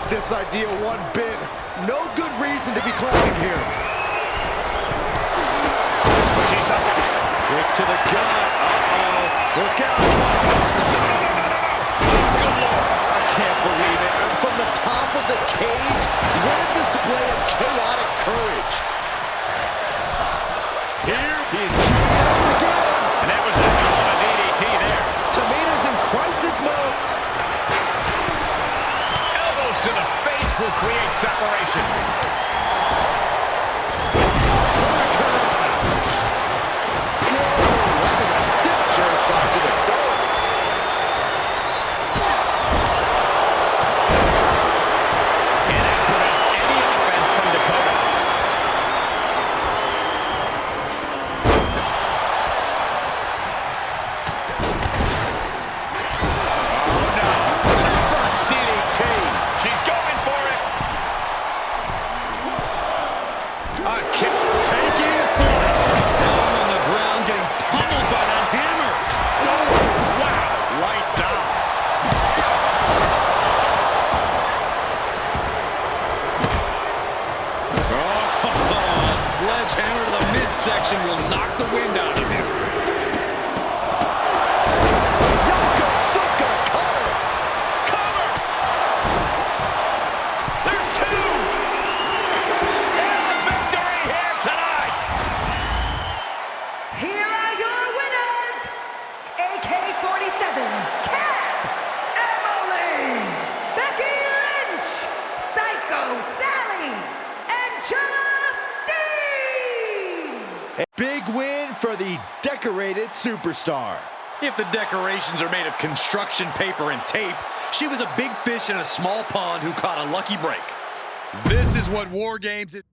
like this idea one bit. No good reason to be clapping here. She's up. Kick to the gut. Uh-oh. Look out. Good Lord. I can't believe it. From the top of the cage, what a display of chaotic courage. Here. He's again. And that was a DDT there. Tamina's in crisis mode. Elbows to the face will create separation. Sledgehammer to the midsection will knock the wind out of you. Yokosuka cover. Cover! There's two! And a victory here tonight! Here are your winners, AK-47, Kat, Emily, Becky Lynch, Psycho Sally, and A big win for the decorated superstar. If the decorations are made of construction paper and tape, she was a big fish in a small pond who caught a lucky break. This is what War Games is.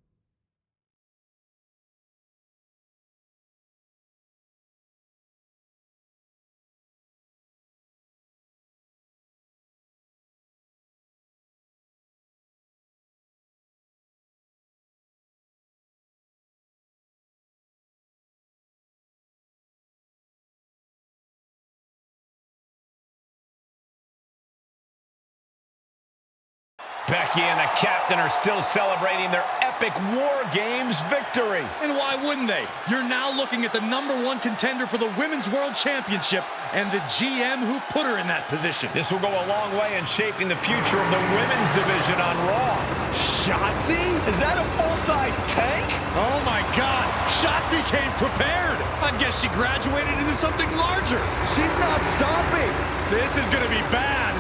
Becky and the captain are still celebrating their epic War Games victory. And why wouldn't they? You're now looking at the #1 contender for the Women's World Championship and the GM who put her in that position. This will go a long way in shaping the future of the women's division on Raw. Shotzi? Is that a full-size tank? Oh my God, Shotzi came prepared. I guess she graduated into something larger. She's not stopping. This is gonna be bad.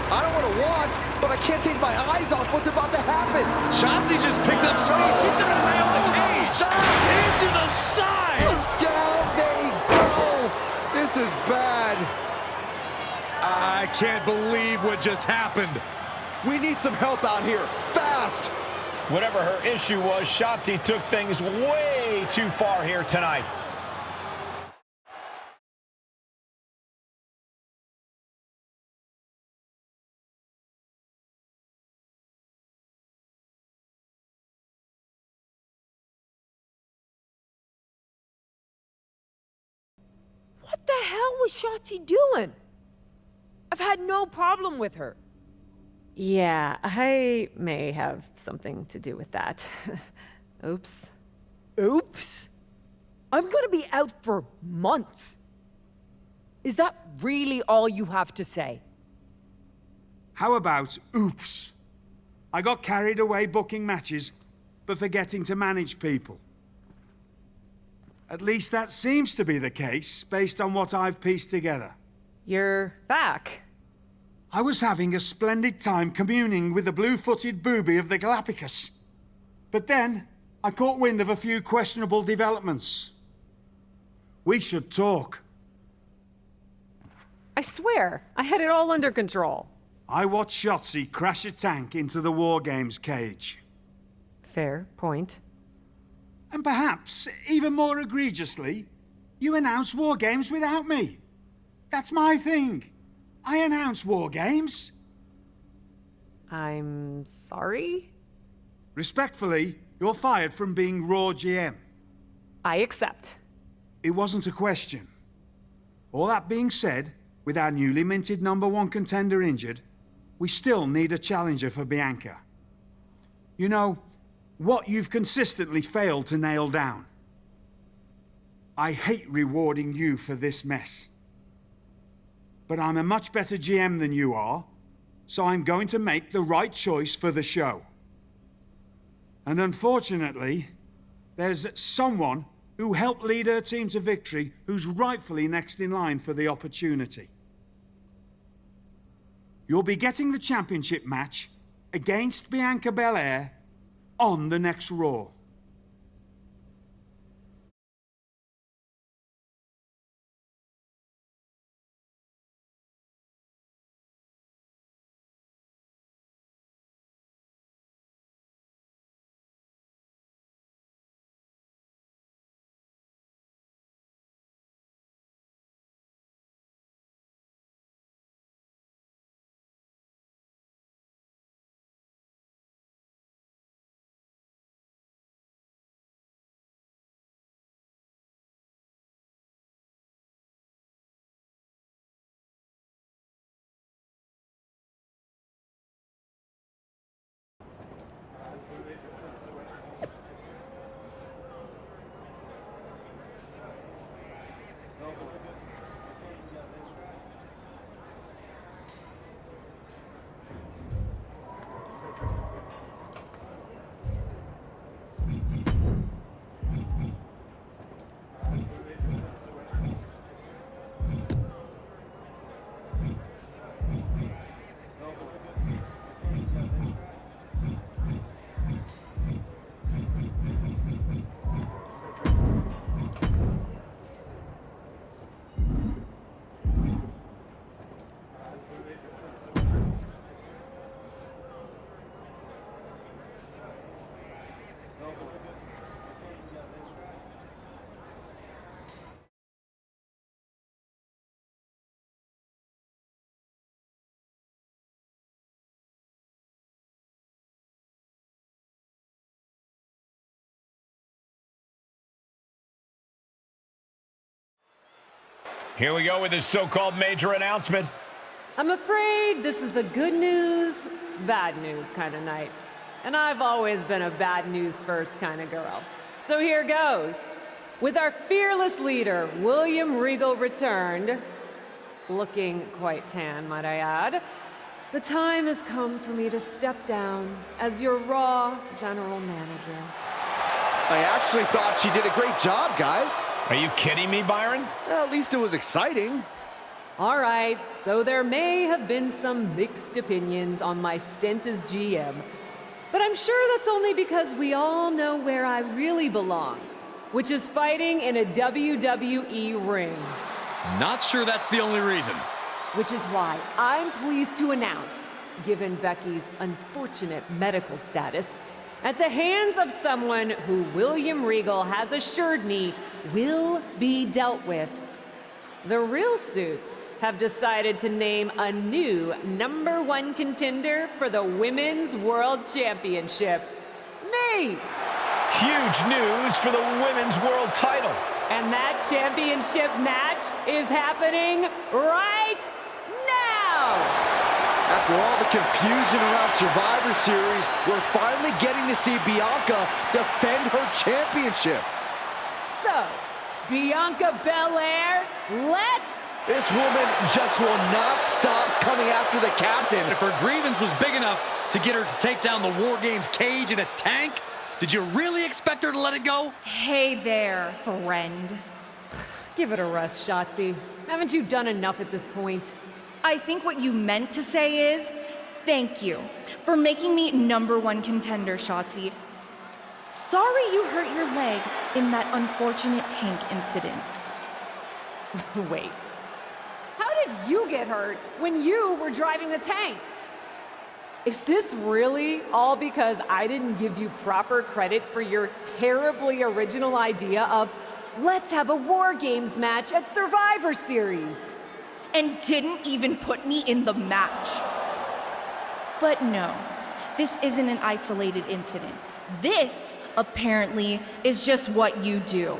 I don't want to watch, but I can't take my eyes off what's about to happen. Shotzi just picked up speed. She's gonna nail the cage. Stop! Into the side. Down they go. This is bad. I can't believe what just happened. We need some help out here, fast. Whatever her issue was, Shotzi took things way too far here tonight. What the hell was Shotzi doing? I've had no problem with her. Yeah, I may have something to do with that. Oops. Oops. I'm gonna be out for months. Is that really all you have to say? How about oops? I got carried away booking matches, but forgetting to manage people. At least that seems to be the case, based on what I've pieced together. You're back. I was having a splendid time communing with the blue-footed booby of the Galapagos. But then, I caught wind of a few questionable developments. We should talk. I swear, I had it all under control. I watched Shotzi crash a tank into the War Games cage. Fair point. And perhaps, even more egregiously, you announce War Games without me. That's my thing. I announce War Games. I'm sorry? Respectfully, you're fired from being Raw GM. I accept. It wasn't a question. All that being said, with our newly minted #1 contender injured, we still need a challenger for Bianca. You know, what you've consistently failed to nail down. I hate rewarding you for this mess. But I'm a much better GM than you are, so I'm going to make the right choice for the show. And unfortunately, there's someone who helped lead her team to victory who's rightfully next in line for the opportunity. You'll be getting the championship match against Bianca Belair on the next Raw. Here we go with this so-called major announcement. I'm afraid this is a good news, bad news kind of night. And I've always been a bad news first kind of girl. So here goes. With our fearless leader, William Regal, returned, looking quite tan, might I add, the time has come for me to step down as your Raw General Manager. I actually thought she did a great job, guys. Are you kidding me, Byron? Well, at least it was exciting. All right, so there may have been some mixed opinions on my stint as GM, but I'm sure that's only because we all know where I really belong, which is fighting in a WWE ring. Not sure that's the only reason. Which is why I'm pleased to announce, given Becky's unfortunate medical status, at the hands of someone who William Regal has assured me will be dealt with, the Real Suits have decided to name a new #1 contender for the Women's World Championship. Me! Huge news for the Women's World title. And that championship match is happening right now! After all the confusion around Survivor Series, we're finally getting to see Bianca defend her championship. So, Bianca Belair, let's... This woman just will not stop coming after the captain. If her grievance was big enough to get her to take down the War Games cage in a tank, did you really expect her to let it go? Hey there, friend. Give it a rest, Shotzi. Haven't you done enough at this point? I think what you meant to say is, thank you for making me #1 contender, Shotzi. Sorry you hurt your leg in that unfortunate tank incident. Wait. How did you get hurt when you were driving the tank? Is this really all because I didn't give you proper credit for your terribly original idea of let's have a War Games match at Survivor Series? And didn't even put me in the match. But no, this isn't an isolated incident. This, apparently, is just what you do.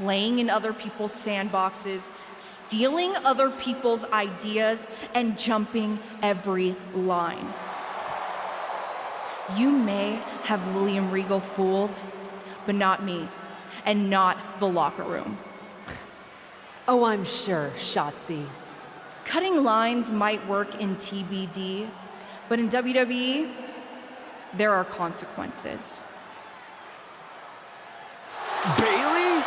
playing in other people's sandboxes, stealing other people's ideas, and jumping every line. You may have William Regal fooled, but not me, and not the locker room. Oh, I'm sure, Shotzi. Cutting lines might work in TBD, but in WWE, there are consequences. Bayley?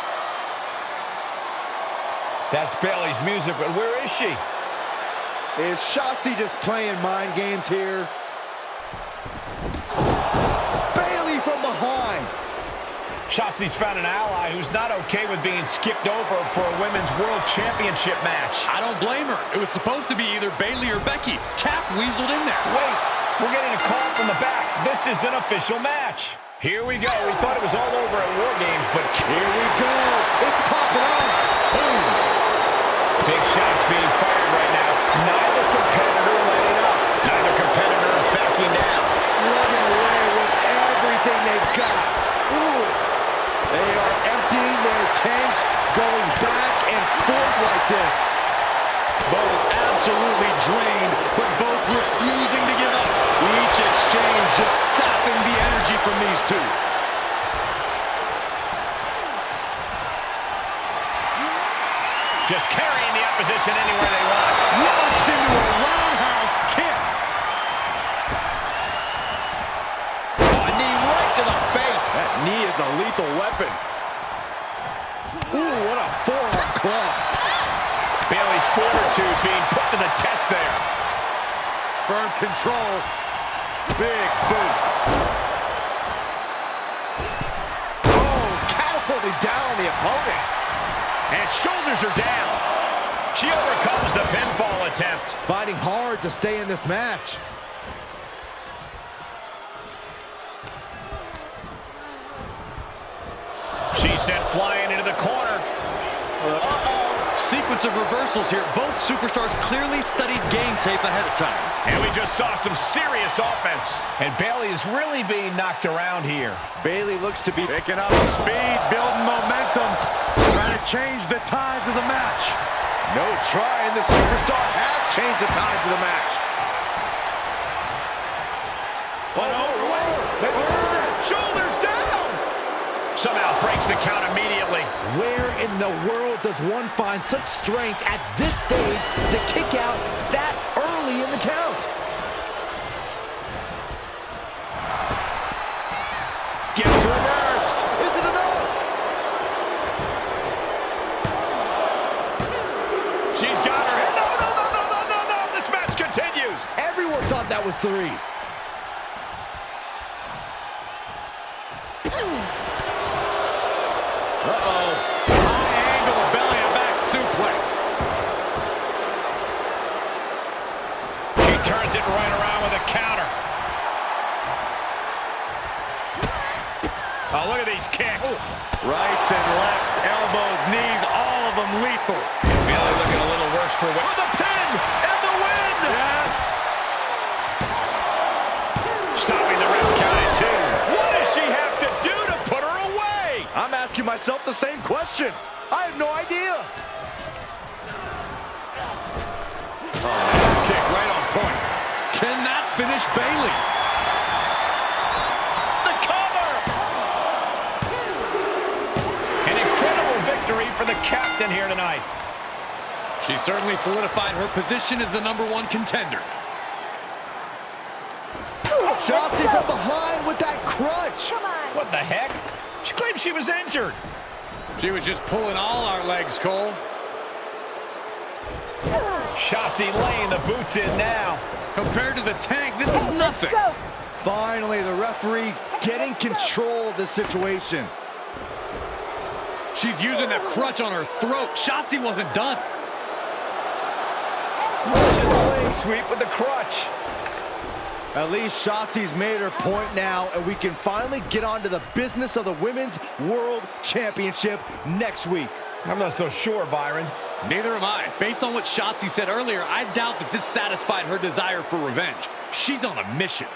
That's Bayley's music, but where is she? Is Shotzi just playing mind games here? Bayley from behind. Shotzi's found an ally who's not okay with being skipped over for a women's world championship match. I don't blame her. It was supposed to be either Bayley or Becky. Cap weaseled in there. Wait, we're getting a call from the back. This is an official match. Here we go. We thought it was all over at War Games, but Here we go. It's popping off. boom. Big shots being fired right now. Neither competitor letting up. Neither competitor is backing down. Slugging away with everything they've got. Ooh. They are emptying their tanks, going back and forth like this. Both absolutely drained, but both refusing to give up. Each exchange just sapping the energy from these two. Just carrying the opposition anywhere they want. Launched into a roundhouse kick. A knee right to the face. That knee is a lethal weapon. Ooh, what a forearm club. Bayley's fortitude being put to the test there. Firm control. Big boot. Oh, catapulting down on the opponent. And shoulders are down. She overcomes the pinfall attempt. Fighting hard to stay in this match. She's sent flying into the corner. Sequence of reversals here. Both superstars clearly studied game tape ahead of time. And we just saw some serious offense. And Bayley is really being knocked around here. Bayley looks to be Picking up speed, building momentum. Trying to change the tides of the match. no trying. The superstar has changed the tides of the match. Shoulders down. Somehow breaks the count immediately. Where in the world does one find such strength at this stage to kick out that early in the count? Gets reversed. Is it enough? She's got her head. No. This match continues. Everyone thought that was 3. High angle belly and back suplex. She turns it right around with a counter. Oh, look at these kicks. Rights and lefts, elbows, knees, all of them lethal. Bayley looking a little worse for wear. The pin and the win. Yes. Stopping the ref's count at 2. What does she have to do to put her away? I'm asking myself the same question. I have no idea. Kick right on point. Can that finish Bayley? The cover. An incredible victory for the captain here tonight. She certainly solidified her position as the #1 contender. Shotzi from behind with that crutch. What the heck? She claims she was injured. She was just pulling all our legs, Cole. Shotzi laying the boots in now. Compared to the Tank, this is nothing. Finally, the referee getting control of this situation. She's using the crutch on her throat. Shotzi wasn't done. Russian leg sweep with the crutch. At least Shotzi's made her point now, and we can finally get on to the business of the Women's World Championship next week. I'm not so sure, Byron. Neither am I. Based on what Shotzi said earlier, I doubt that this satisfied her desire for revenge. She's on a mission.